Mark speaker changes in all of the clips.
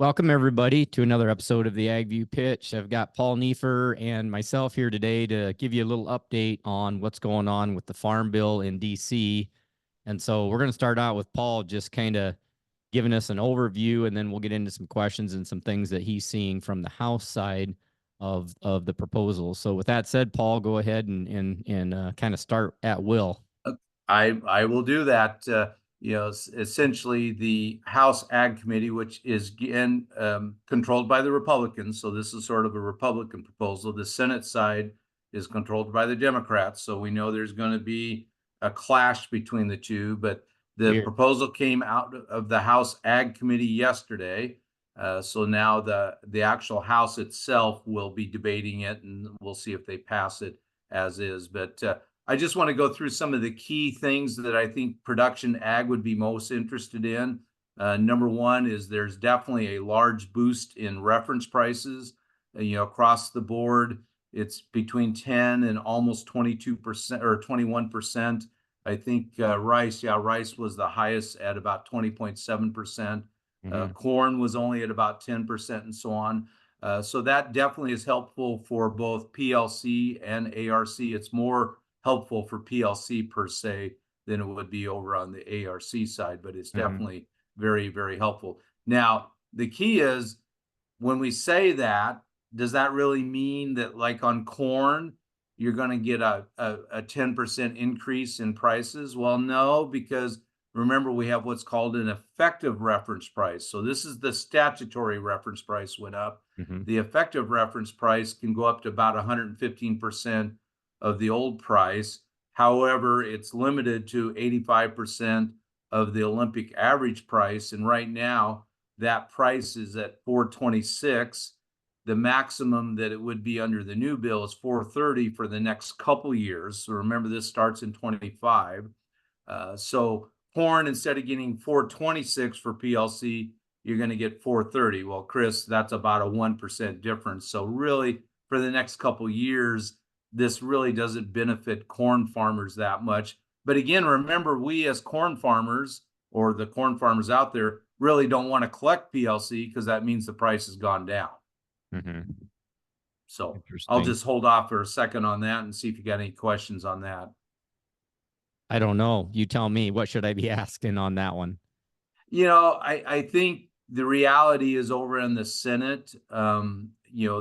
Speaker 1: Welcome, everybody, to another episode of the Ag View Pitch. I've got Paul Neiffer and myself here today to give you a little update on what's going on with the Farm Bill in D.C. And so we're going to start out with Paul just kind of giving us an overview, and then we'll get into some questions and some things that he's seeing from the House side of the proposal. So with that said, Paul, go ahead and kind of start at will.
Speaker 2: I will do that. Essentially the House Ag Committee, which is again controlled by the Republicans. So this is sort of a Republican proposal. The Senate side is controlled by the Democrats. So we know there's going to be a clash between the two. But the proposal came out of the House Ag Committee yesterday. So now the actual House itself will be debating it, and we'll see if they pass it as is. But I just want to go through some of the key things that I think production ag would be most interested in. Number one is there's definitely a large boost in reference prices. Across the board, it's between 10 and almost 22% or 21%. I think rice was the highest at about 20.7%. Corn was only at about 10% and so on. So that definitely is helpful for both PLC and ARC. It's more helpful for PLC per se than it would be over on the ARC side, but it's definitely very, very helpful. Now, the key is when we say that, does that really mean that like on corn, you're going to get a 10% increase in prices? Well, no, because remember, we have what's called an effective reference price. So this is the statutory reference price went up. The effective reference price can go up to about 115% of the old price. However, it's limited to 85% of the Olympic average price. And right now, that price is at 426. The maximum that it would be under the new bill is 430 for the next couple years. So remember, this starts in 25. So corn, instead of getting 426 for PLC, you're going to get 430. Well, Chris, that's about a 1% difference. So really, for the next couple years, this really doesn't benefit corn farmers that much. But again, remember, we as corn farmers or the corn farmers out there really don't want to collect PLC because that means the price has gone down. So I'll just hold off for a second on that and see if you got any questions on that.
Speaker 1: I don't know. You tell me. What should I be asking on that one?
Speaker 2: I think the reality is over in the Senate,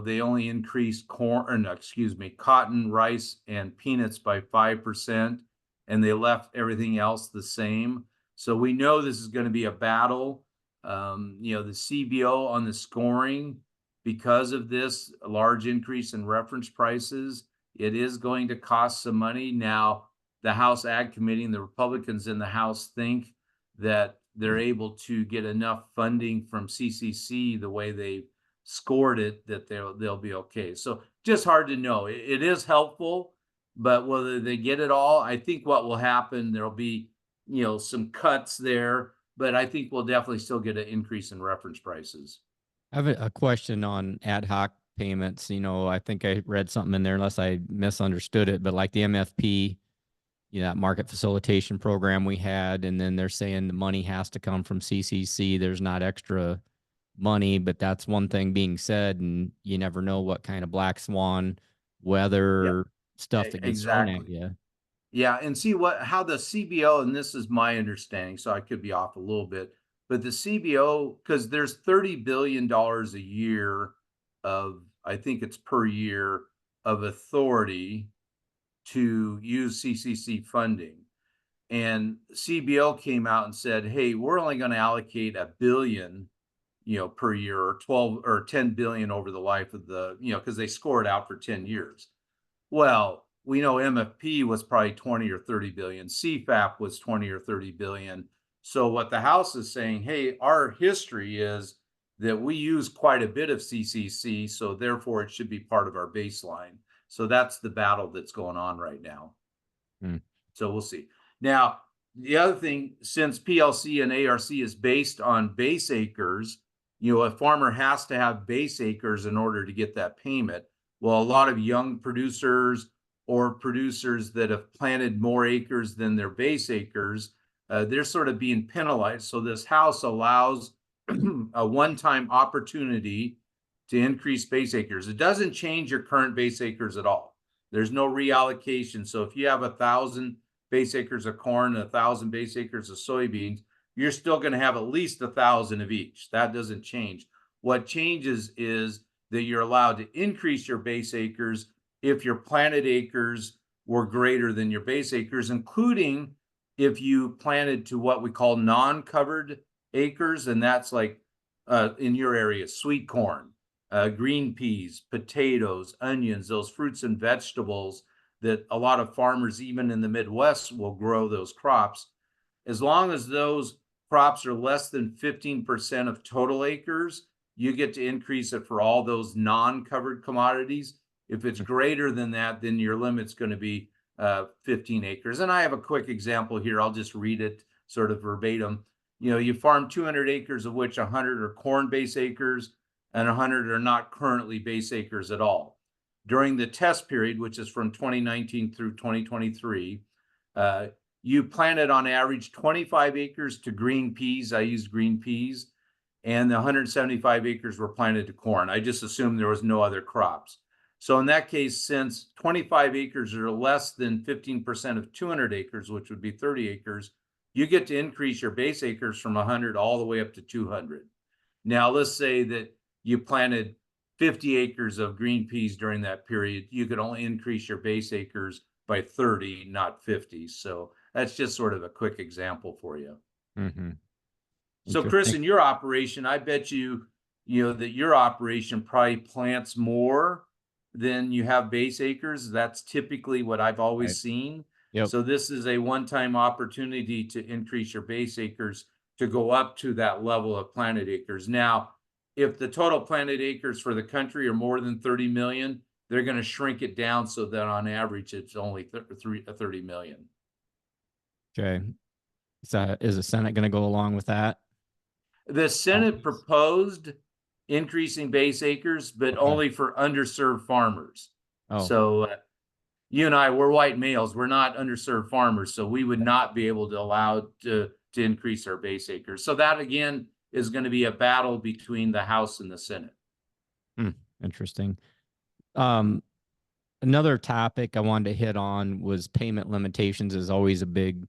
Speaker 2: they only increased cotton, rice, and peanuts by 5%, and they left everything else the same. So we know this is going to be a battle. The CBO on the scoring, because of this large increase in reference prices, it is going to cost some money. Now, the House Ag Committee and the Republicans in the House think that they're able to get enough funding from CCC the way they scored it that they'll be okay. So just hard to know. It is helpful, but whether they get it all, I think what will happen, there'll be some cuts there, but I think we'll definitely still get an increase in reference prices.
Speaker 1: I have a question on ad hoc payments. I think I read something in there, unless I misunderstood it, but like the MFP, that market facilitation program we had, and then they're saying the money has to come from CCC. There's not extra money, but that's one thing being said, and you never know what kind of black swan weather stuff that gets thrown at you.
Speaker 2: Yeah, and see how the CBO, and this is my understanding, so I could be off a little bit, but the CBO, because there's $30 billion a year of, I think it's per year, of authority to use CCC funding. And CBO came out and said, hey, we're only going to allocate $1 billion, per year, or 12 or 10 billion over the life of the, because they score it out for 10 years. Well, we know MFP was probably 20 or 30 billion. CFAP was 20 or 30 billion. So what the House is saying, hey, our history is that we use quite a bit of CCC, so therefore it should be part of our baseline. So that's the battle that's going on right now. So we'll see. Now, the other thing, since PLC and ARC is based on base acres, a farmer has to have base acres in order to get that payment. Well, a lot of young producers or producers that have planted more acres than their base acres, they're sort of being penalized. So this House allows a one-time opportunity to increase base acres. It doesn't change your current base acres at all. There's no reallocation. So if you have 1,000 base acres of corn and 1,000 base acres of soybeans, you're still going to have at least 1,000 of each. That doesn't change. What changes is that you're allowed to increase your base acres if your planted acres were greater than your base acres, including if you planted to what we call non-covered acres, and that's like in your area, sweet corn, green peas, potatoes, onions, those fruits and vegetables that a lot of farmers, even in the Midwest, will grow those crops. As long as those crops are less than 15% of total acres, you get to increase it for all those non-covered commodities. If it's greater than that, then your limit's going to be 15 acres. And I have a quick example here. I'll just read it sort of verbatim. You farm 200 acres, of which 100 are corn base acres and 100 are not currently base acres at all. During the test period, which is from 2019 through 2023, you planted on average 25 acres to green peas. I used green peas, and the 175 acres were planted to corn. I just assumed there was no other crops. So in that case, since 25 acres are less than 15% of 200 acres, which would be 30 acres, you get to increase your base acres from 100 all the way up to 200. Now, let's say that you planted 50 acres of green peas during that period. You could only increase your base acres by 30, not 50. So that's just sort of a quick example for you.
Speaker 1: Mm-hmm.
Speaker 2: So Chris, in your operation, I bet you that your operation probably plants more than you have base acres. That's typically what I've always seen.
Speaker 1: Yep.
Speaker 2: So this is a one-time opportunity to increase your base acres to go up to that level of planted acres. Now, if the total planted acres for the country are more than 30 million, they're going to shrink it down so that on average it's only 30 million.
Speaker 1: Okay. Is the Senate going to go along with that?
Speaker 2: The Senate proposed increasing base acres, but only for underserved farmers.
Speaker 1: Oh.
Speaker 2: So you and I, we're white males. We're not underserved farmers, so we would not be able to allow to increase our base acres. So that, again, is going to be a battle between the House and the Senate.
Speaker 1: Interesting. Another topic I wanted to hit on was payment limitations is always a big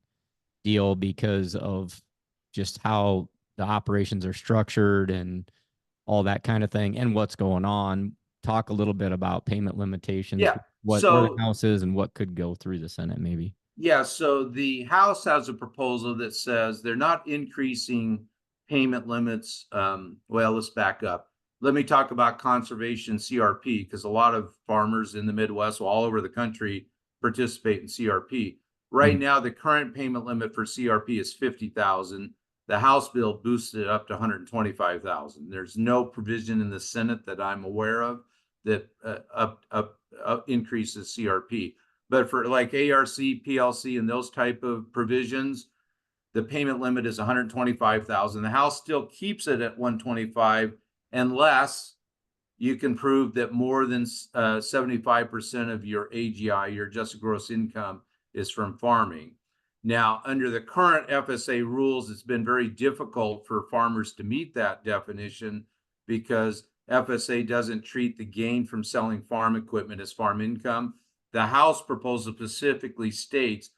Speaker 1: deal because of just how the operations are structured and all that kind of thing and what's going on. Talk a little bit about payment limitations, where the House is and what could go through the Senate maybe.
Speaker 2: Yeah, so the House has a proposal that says they're not increasing payment limits. Well, let's back up. Let me talk about conservation CRP, because a lot of farmers in the Midwest, all over the country, participate in CRP. Right now, the current payment limit for CRP is $50,000. The House bill boosted it up to $125,000. There's no provision in the Senate that I'm aware of that increases CRP. But for like ARC, PLC, and those type of provisions, the payment limit is $125,000. The House still keeps it at $125,000 unless you can prove that more than 75% of your AGI, your adjusted gross income, is from farming. Now, under the current FSA rules, it's been very difficult for farmers to meet that definition because FSA doesn't treat the gain from selling farm equipment as farm income. The House proposal specifically states,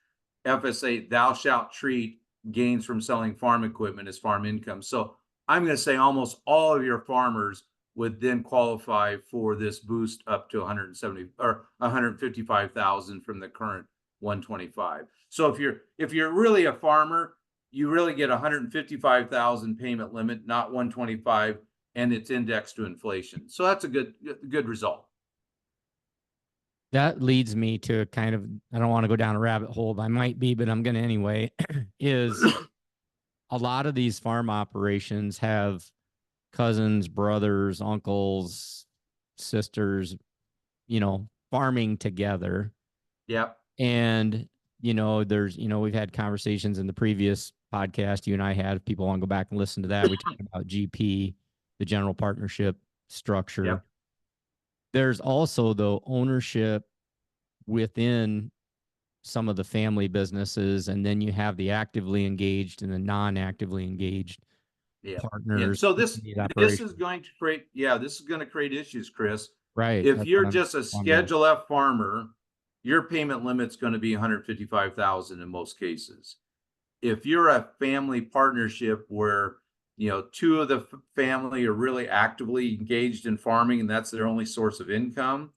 Speaker 2: FSA, thou shalt treat gains from selling farm equipment as farm income. So I'm going to say almost all of your farmers would then qualify for this boost up to 170 or 155,000 from the current 125. So if you're really a farmer, you really get 155,000 payment limit, not 125, and it's indexed to inflation. So that's a good result.
Speaker 1: That leads me to kind of, I don't want to go down a rabbit hole, but I might be, but I'm going to anyway, is a lot of these farm operations have cousins, brothers, uncles, sisters, farming together.
Speaker 2: Yep.
Speaker 1: And, there's, we've had conversations in the previous podcast you and I had. If people want to go back and listen to that, we talked about GP, the general partnership structure.
Speaker 2: Yep.
Speaker 1: There's also the ownership within some of the family businesses, and then you have the actively engaged and the non-actively engaged.
Speaker 2: Yeah. And
Speaker 1: partners
Speaker 2: so
Speaker 1: in
Speaker 2: this
Speaker 1: these
Speaker 2: this is
Speaker 1: operations.
Speaker 2: going to create, yeah, this is going to create issues, Chris.
Speaker 1: Right.
Speaker 2: If
Speaker 1: That's what
Speaker 2: you're
Speaker 1: I'm
Speaker 2: just a
Speaker 1: wondering.
Speaker 2: Schedule F farmer, your payment limit's going to be 155,000 in most cases. If you're a family partnership where two of the family are really actively engaged in farming and that's their only source of income,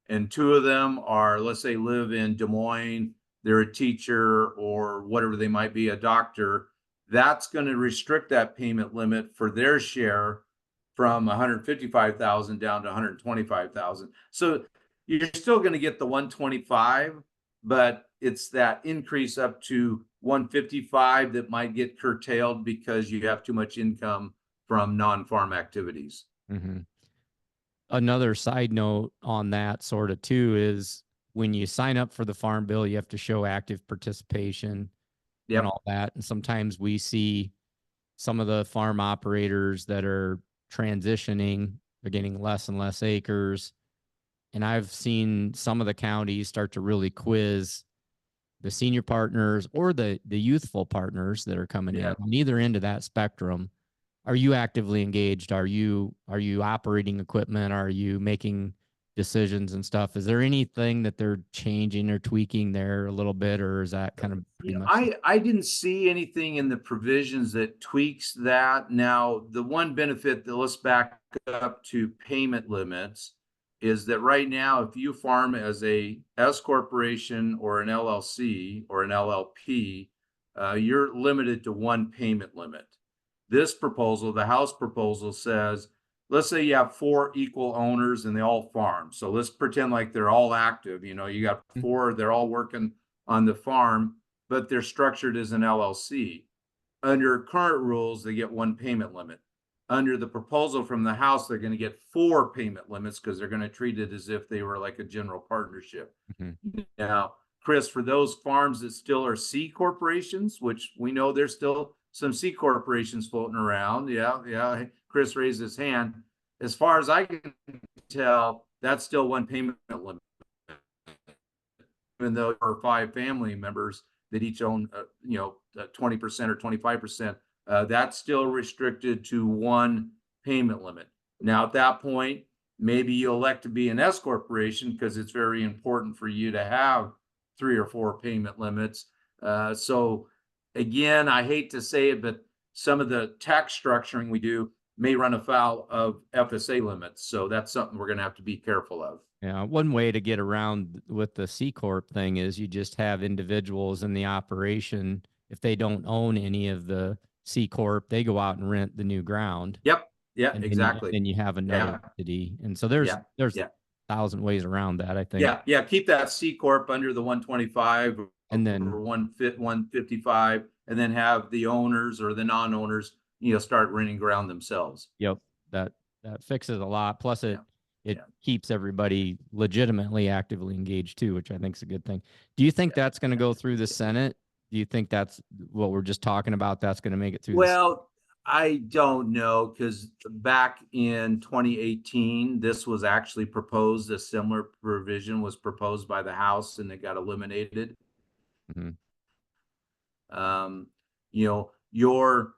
Speaker 2: and two of them are, let's say, live in Des Moines, they're a teacher or whatever they might be, a doctor, that's going to restrict that payment limit for their share from 155,000 down to 125,000. So you're still going to get the 125, but it's that increase up to 155 that might get curtailed because you have too much income from non-farm activities.
Speaker 1: Mm-hmm. Another side note on that sort of too is when you sign up for the farm bill, you have to show active participation and
Speaker 2: Yep.
Speaker 1: all that. And sometimes we see some of the farm operators that are transitioning, they're getting less and less acres. And I've seen some of the counties start to really quiz the senior partners or the youthful partners that are coming in
Speaker 2: Yep.
Speaker 1: on either end of that spectrum. Are you actively engaged? Are you operating equipment? Are you making decisions and stuff? Is there anything that they're changing or tweaking there a little bit, or is that kind of pretty much?
Speaker 2: I didn't see anything in the provisions that tweaks that. Now, the one benefit that, let's back up to payment limits, is that right now, if you farm as a S corporation or an LLC or an LLP, you're limited to one payment limit. This proposal, the House proposal, says, let's say you have four equal owners and they all farm. So let's pretend like they're all active. You got four, they're all working on the farm, but they're structured as an LLC. Under current rules, they get one payment limit. Under the proposal from the House, they're going to get four payment limits because they're going to treat it as if they were like a general partnership.
Speaker 1: Mm-hmm.
Speaker 2: Now, Chris, for those farms that still are C corporations, which we know there's still some C corporations floating around. Yeah. Chris raised his hand. As far as I can tell, that's still one payment limit, even though there are five family members that each own, 20% or 25%. That's still restricted to one payment limit. Now, at that point, maybe you elect to be an S corporation because it's very important for you to have 3 or 4 payment limits. So again, I hate to say it, but some of the tax structuring we do may run afoul of FSA limits. So that's something we're going to have to be careful of.
Speaker 1: Yeah, one way to get around with the C corp thing is you just have individuals in the operation. If they don't own any of the C corp, they go out and rent the new ground,
Speaker 2: Yep. Yeah,
Speaker 1: and
Speaker 2: exactly.
Speaker 1: then you have another
Speaker 2: Yeah.
Speaker 1: entity. And so there's
Speaker 2: Yeah.
Speaker 1: there's
Speaker 2: Yeah.
Speaker 1: 1,000 ways around that, I think.
Speaker 2: Yeah. Keep that C corp under the 125
Speaker 1: And
Speaker 2: or
Speaker 1: then
Speaker 2: 155, and then have the owners or the non-owners, start renting ground themselves.
Speaker 1: yep, that that fixes a lot. Plus
Speaker 2: Yeah.
Speaker 1: it
Speaker 2: Yeah.
Speaker 1: keeps everybody legitimately actively engaged too, which I think is a good thing. Do you think that's going to go through the Senate? Do you think that's what we're just talking about? That's going to make it through the Senate?
Speaker 2: Well, I don't know, because back in 2018, this was actually proposed. A similar provision was proposed by the House and it got eliminated.
Speaker 1: Mhm.
Speaker 2: You know, your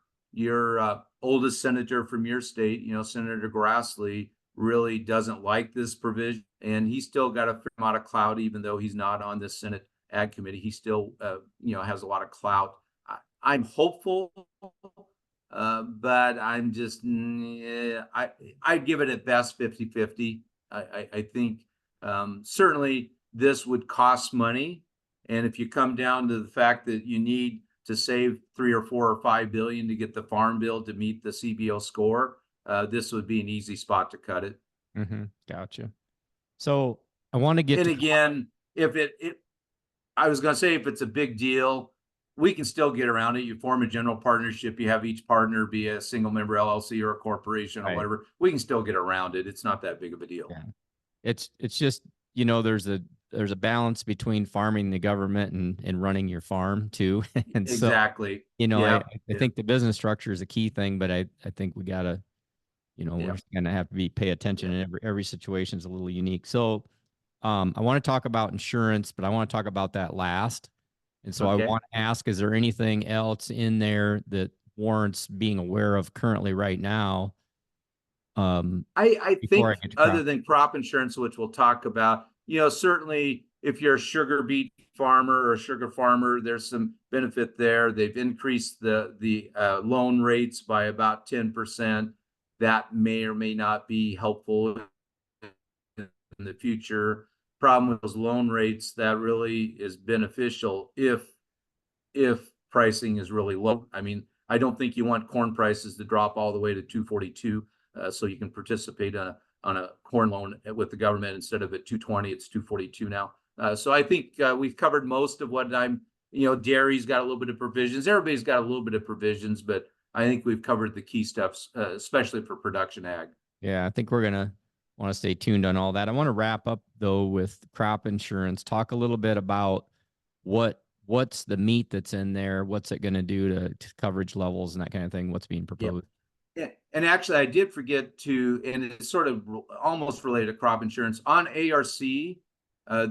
Speaker 2: oldest senator from your state, Senator Grassley, really doesn't like this provision, and he's still got a fair amount of clout, even though he's not on the Senate Ag Committee. He still, has a lot of clout. I'm hopeful, but I'm just, I'd give it at best 50-50. I think certainly this would cost money. And if you come down to the fact that you need to save 3 or 4 or 5 billion to get the farm bill to meet the CBO score, this would be an easy spot to cut it.
Speaker 1: Mm-hmm. Gotcha. So I want to get
Speaker 2: And
Speaker 1: to
Speaker 2: again, I was going to say, if it's a big deal, we can still get around it. You form a general partnership. You have each partner be a single member LLC or a corporation or
Speaker 1: right.
Speaker 2: whatever. We can still get around it. It's not that big of a deal.
Speaker 1: Yeah. It's just, there's a balance between farming the government and running your farm too. And so,
Speaker 2: Exactly.
Speaker 1: I
Speaker 2: Yeah.
Speaker 1: think the business structure is a key thing, but I think we gotta, we're
Speaker 2: Yeah.
Speaker 1: gonna have to pay attention,
Speaker 2: Yeah.
Speaker 1: and every situation is a little unique. So I want to talk about insurance, but I want to talk about that last. And so I
Speaker 2: Okay.
Speaker 1: want to ask, is there anything else in there that warrants being aware of currently right now?
Speaker 2: I
Speaker 1: Before I
Speaker 2: think
Speaker 1: get to
Speaker 2: other
Speaker 1: crop.
Speaker 2: than crop insurance, which we'll talk about, certainly if you're a sugar beet farmer or a sugar farmer, there's some benefit there. They've increased the loan rates by about 10%. That may or may not be helpful in the future. Problem with those loan rates, that really is beneficial if pricing is really low. I mean, I don't think you want corn prices to drop all the way to 242, so you can participate on a corn loan with the government. Instead of at 220, it's 242 now. So I think we've covered most of what dairy's got a little bit of provisions. Everybody's got a little bit of provisions, but I think we've covered the key stuff, especially for production ag.
Speaker 1: Yeah, I think we're gonna want to stay tuned on all that. I want to wrap up though with crop insurance. Talk a little bit about what's the meat that's in there, what's it going to do to coverage levels and that kind of thing, what's being
Speaker 2: Yeah.
Speaker 1: proposed.
Speaker 2: Yeah. And actually, I did forget to, and it's sort of almost related to crop insurance. On ARC,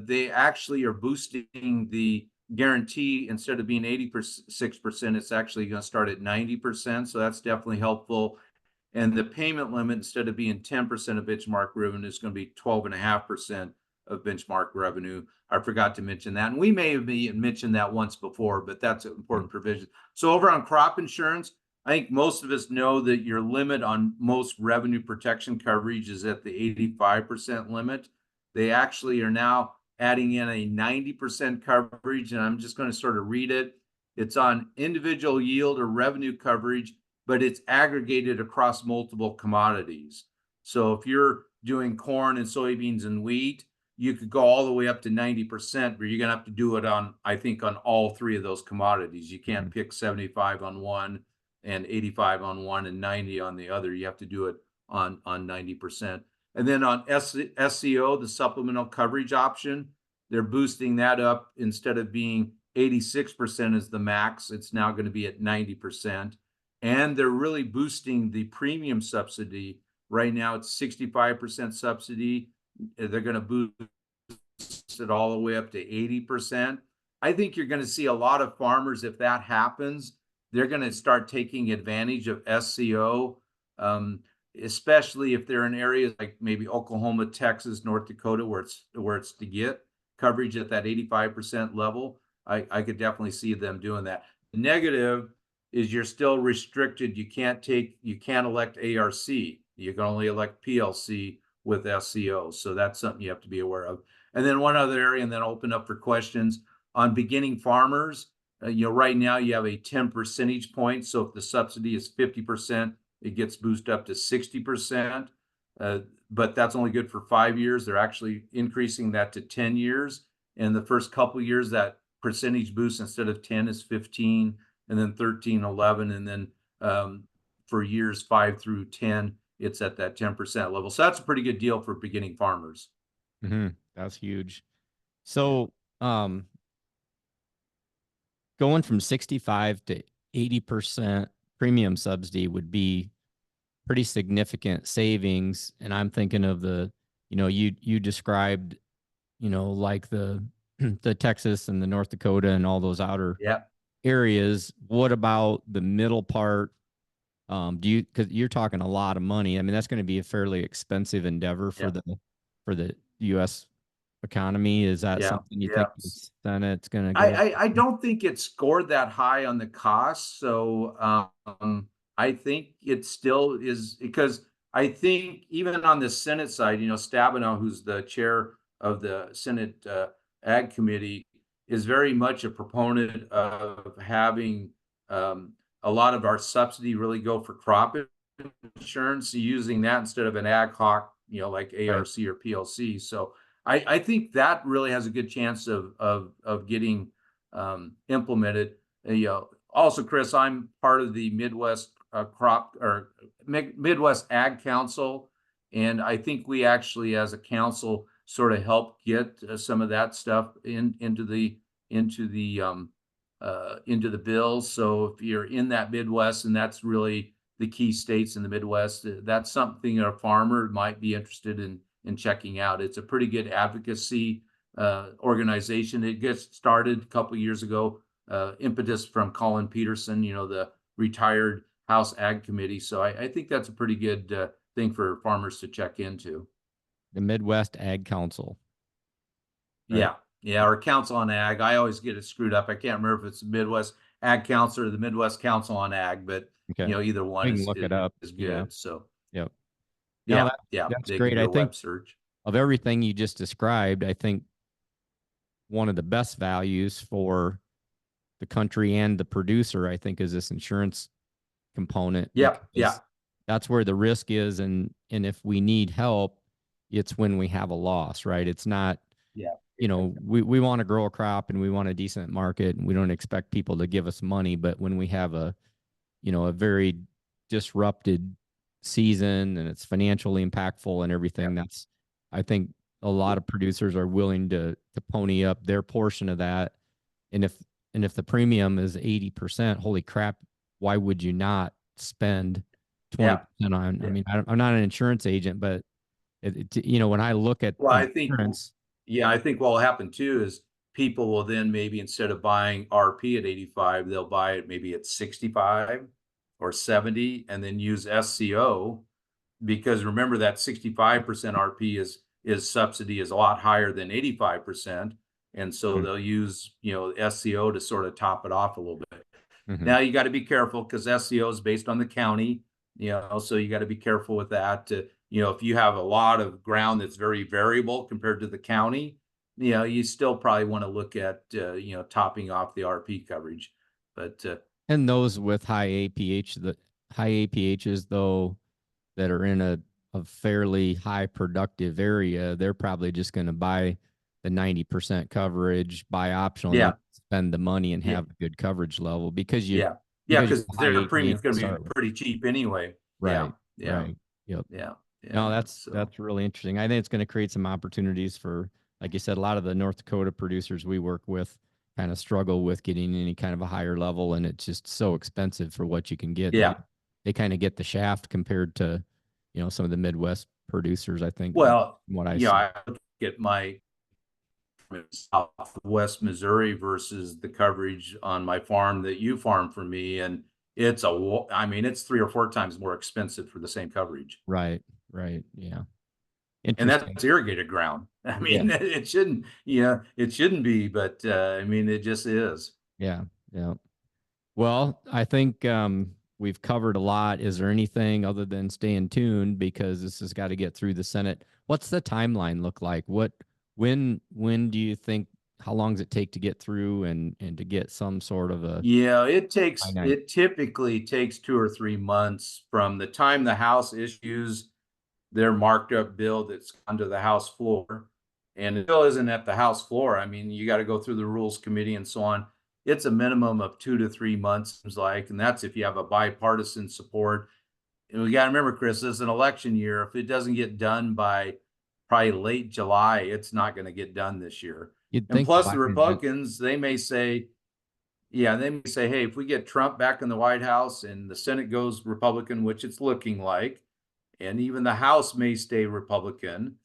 Speaker 2: they actually are boosting the guarantee. Instead of being 86%, it's actually going to start at 90%. So that's definitely helpful. And the payment limit, instead of being 10% of benchmark revenue, is going to be 12.5% of benchmark revenue. I forgot to mention that. And we may have mentioned that once before, but that's an important provision. So over on crop insurance, I think most of us know that your limit on most revenue protection coverage is at the 85% limit. They actually are now adding in a 90% coverage, and I'm just going to sort of read it. It's on individual yield or revenue coverage, but it's aggregated across multiple commodities. So if you're doing corn and soybeans and wheat, you could go all the way up to 90%, but you're going to have to do it on, I think, on all three of those commodities. You can't pick 75 on one and 85 on one and 90 on the other. You have to do it on 90%. And then on SCO, the supplemental coverage option, they're boosting that up. Instead of being 86% as the max, it's now going to be at 90%. And they're really boosting the premium subsidy. Right now, it's 65% subsidy. They're going to boost it all the way up to 80%. I think you're going to see a lot of farmers, if that happens, they're going to start taking advantage of SCO, especially if they're in areas like maybe Oklahoma, Texas, North Dakota, where it's to get coverage at that 85% level. I could definitely see them doing that. The negative is you're still restricted. You can't elect ARC. You can only elect PLC with SCO. So that's something you have to be aware of. And then one other area, and then I'll open up for questions on beginning farmers. Right now you have a 10 percentage point. So if the subsidy is 50%, it gets boosted up to 60%. But that's only good for 5 years. They're actually increasing that to 10 years. And the first couple of years, that percentage boost instead of 10 is 15, and then 13, 11, and then for years 5 through 10, it's at that 10% level. So that's a pretty good deal for beginning farmers.
Speaker 1: That's huge. So going from 65 to 80% premium subsidy would be pretty significant savings. And I'm thinking of you described, like the the Texas and the North Dakota and all those outer areas. What about the middle part? Because you're talking a lot of money. I mean, that's going to be a fairly expensive endeavor for the U.S. economy. Is that something you think the Senate's going to go?
Speaker 2: I don't think it scored that high on the cost. So I think it still is, because I think even on the Senate side, Stabenow, who's the chair of the Senate Ag Committee, is very much a proponent of having a lot of our subsidy really go for crop insurance, using that instead of an ad hoc, like ARC or PLC. So I think that really has a good chance of getting implemented. Also, Chris, I'm part of the Midwest Midwest Ag Council, and I think we actually, as a council, sort of help get some of that stuff into the bills. So if you're in that Midwest, and that's really the key states in the Midwest, that's something a farmer might be interested in checking out. It's a pretty good advocacy organization. It gets started a couple of years ago, impetus from Colin Peterson, the retired House Ag Committee. So I think that's a pretty good thing for farmers to check into.
Speaker 1: The Midwest Ag Council, right?
Speaker 2: Yeah, yeah, or Council on Ag. I always get it screwed up. I can't remember if it's the Midwest Ag Council or the Midwest Council on Ag, but
Speaker 1: Okay.
Speaker 2: either one
Speaker 1: We can look it up.
Speaker 2: is
Speaker 1: Yeah.
Speaker 2: good. So
Speaker 1: Yep. No,
Speaker 2: yeah,
Speaker 1: that's
Speaker 2: they can
Speaker 1: great.
Speaker 2: do
Speaker 1: I
Speaker 2: a
Speaker 1: think
Speaker 2: web search.
Speaker 1: of everything you just described, I think one of the best values for the country and the producer, I think, is this insurance component,
Speaker 2: Yeah, yeah,
Speaker 1: because that's where the risk is. And if we need help, it's when we have a loss, right? It's not,
Speaker 2: yeah,
Speaker 1: we want to grow a crop and we want a decent market and we don't expect people to give us money. But when we have a very disrupted season and it's financially impactful and
Speaker 2: yeah,
Speaker 1: everything, I think a lot of producers are willing to pony up their portion of that. And if the premium is 80%, holy crap, why would you not spend
Speaker 2: yeah,
Speaker 1: 20% on? I
Speaker 2: yeah.
Speaker 1: mean, I'm not an insurance agent, but when I look at
Speaker 2: Well,
Speaker 1: insurance,
Speaker 2: I think what will happen too is people will then maybe instead of buying RP at 85, they'll buy it maybe at 65 or 70 and then use SCO, because remember that 65% RP is subsidy is a lot higher than 85%. And so
Speaker 1: mm-hmm,
Speaker 2: they'll use, SCO to sort of top it off a little bit.
Speaker 1: mm-hmm.
Speaker 2: Now you got to be careful because SEO is based on the county, so you got to be careful with that. If you have a lot of ground that's very variable compared to the county, you still probably want to look at, topping off the RP coverage. But
Speaker 1: And those with high APH, the high APHs though, that are in a fairly high productive area, they're probably just going to buy the 90% coverage, buy optional, and then
Speaker 2: yeah,
Speaker 1: spend the money and
Speaker 2: yeah,
Speaker 1: have a good coverage level because you
Speaker 2: yeah, yeah,
Speaker 1: because you
Speaker 2: because
Speaker 1: have high
Speaker 2: their
Speaker 1: APH
Speaker 2: premium is going
Speaker 1: to
Speaker 2: to be
Speaker 1: start with.
Speaker 2: pretty cheap anyway. Yeah,
Speaker 1: Right,
Speaker 2: yeah,
Speaker 1: right. Yep.
Speaker 2: yeah,
Speaker 1: No,
Speaker 2: yeah.
Speaker 1: that's
Speaker 2: So
Speaker 1: that's really interesting. I think it's going to create some opportunities for, like you said, a lot of the North Dakota producers we work with kind of struggle with getting any kind of a higher level, and it's just so expensive for what you can get.
Speaker 2: yeah.
Speaker 1: They kind of get the shaft compared to, some of the Midwest producers, I think,
Speaker 2: Well,
Speaker 1: from what I see.
Speaker 2: I look at my Southwest Missouri versus the coverage on my farm that you farm for me, and it's 3 or 4 times more expensive for the same coverage,
Speaker 1: Right, right. Yeah.
Speaker 2: and
Speaker 1: Interesting.
Speaker 2: that's irrigated ground. I
Speaker 1: Yeah,
Speaker 2: mean, it shouldn't, it shouldn't be, but it just is.
Speaker 1: yeah, yeah. Well, I think we've covered a lot. Is there anything other than staying tuned, because this has got to get through the Senate? What's the timeline look like? When do you think? How long does it take to get through and to get some sort of a
Speaker 2: Yeah,
Speaker 1: finite?
Speaker 2: it typically takes 2 or 3 months from the time the House issues their marked up bill that's onto the House floor. And it still isn't at the House floor. I mean, you got to go through the Rules Committee and so on. It's a minimum of 2 to 3 months, seems like, and that's if you have a bipartisan support. And we got to remember, Chris, this is an election year. If it doesn't get done by probably late July, it's not going to get done this year.
Speaker 1: You'd
Speaker 2: And
Speaker 1: think
Speaker 2: plus, the
Speaker 1: Biden had,
Speaker 2: Republicans, they may say, yeah, they may say, hey, if we get Trump back in the White House and the Senate goes Republican, which it's looking like, and even the House may stay Republican,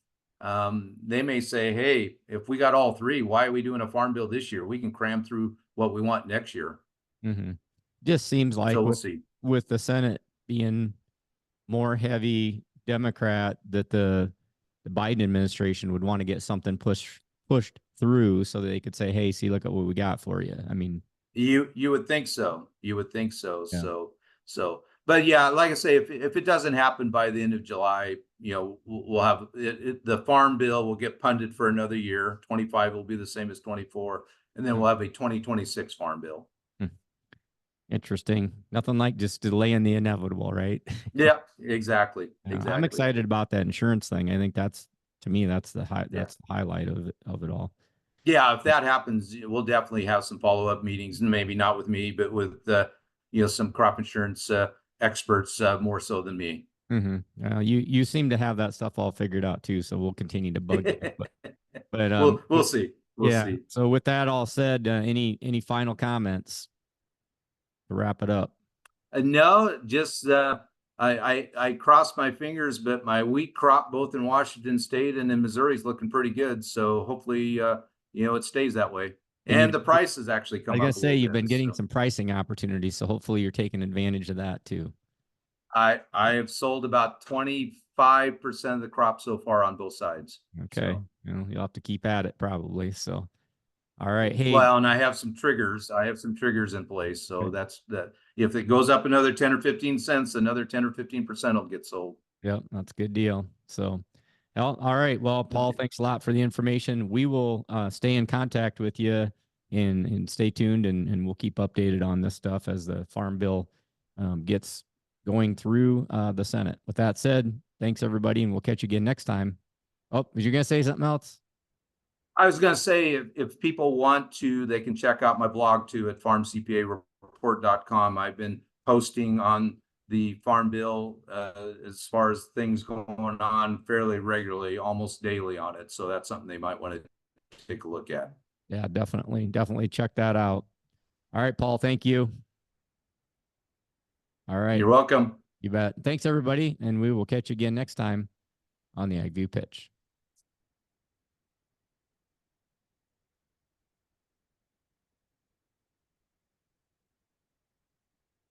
Speaker 2: they may say, hey, if we got all three, why are we doing a farm bill this year? We can cram through what we want next year.
Speaker 1: mm-hmm. Just seems
Speaker 2: So
Speaker 1: like
Speaker 2: we'll
Speaker 1: with
Speaker 2: see.
Speaker 1: the Senate being more heavy Democrat, that the Biden administration would want to get something pushed through so that they could say, "Hey, see, look at what we got for you." I mean,
Speaker 2: You would think so. You would think so.
Speaker 1: yeah.
Speaker 2: But yeah, like I say, if it doesn't happen by the end of July, we'll have the farm bill will get punted for another year. 25 will be the same as 24, and then
Speaker 1: Hmm.
Speaker 2: we'll have a 2026 farm bill.
Speaker 1: Hmm. Interesting. Nothing like just delaying the inevitable, right?
Speaker 2: Yeah, exactly,
Speaker 1: Yeah, I'm
Speaker 2: exactly.
Speaker 1: excited about that insurance thing. I think to me that's
Speaker 2: Yeah.
Speaker 1: that's the highlight of it all.
Speaker 2: Yeah, if that happens, we'll definitely have some follow-up meetings, and maybe not with me, but with some crop insurance experts more so than me.
Speaker 1: You seem to have that stuff all figured out too, so we'll continue to bug you. But
Speaker 2: We'll see. We'll
Speaker 1: yeah.
Speaker 2: see.
Speaker 1: So with that all said, any final comments to wrap it up?
Speaker 2: No, just I crossed my fingers, but my wheat crop both in Washington State and in Missouri is looking pretty good. So hopefully, it stays that way. And the price has actually
Speaker 1: I
Speaker 2: come
Speaker 1: gotta
Speaker 2: up a
Speaker 1: say,
Speaker 2: little
Speaker 1: you've
Speaker 2: bit.
Speaker 1: been getting
Speaker 2: So
Speaker 1: some pricing opportunities, so hopefully you're taking advantage of that too.
Speaker 2: I have sold about 25% of the crop so far on both sides.
Speaker 1: Okay.
Speaker 2: So
Speaker 1: You'll have to keep at it probably. So, all right. Hey,
Speaker 2: well, and I have some triggers. I have some triggers in place. So
Speaker 1: okay.
Speaker 2: that's that. If it goes up another 10 or 15 cents, another 10 or 15% will get sold.
Speaker 1: Yep, that's a good deal. So, well, all right. Well, Paul,
Speaker 2: Okay.
Speaker 1: thanks a lot for the information. We will stay in contact with you and stay tuned and we'll keep updated on this stuff as the farm bill gets going through the Senate. With that said, thanks everybody, and we'll catch you again next time. Oh, was you gonna say something else?
Speaker 2: I was going to say, if people want to, they can check out my blog too at farmcpareport.com. I've been posting on the farm bill as far as things going on fairly regularly, almost daily on it. So that's something they might want to take a look at.
Speaker 1: Yeah, definitely. Definitely check that out. All right, Paul, thank you. All right.
Speaker 2: You're welcome.
Speaker 1: You bet. Thanks everybody, and we will catch you again next time on the AgView Pitch.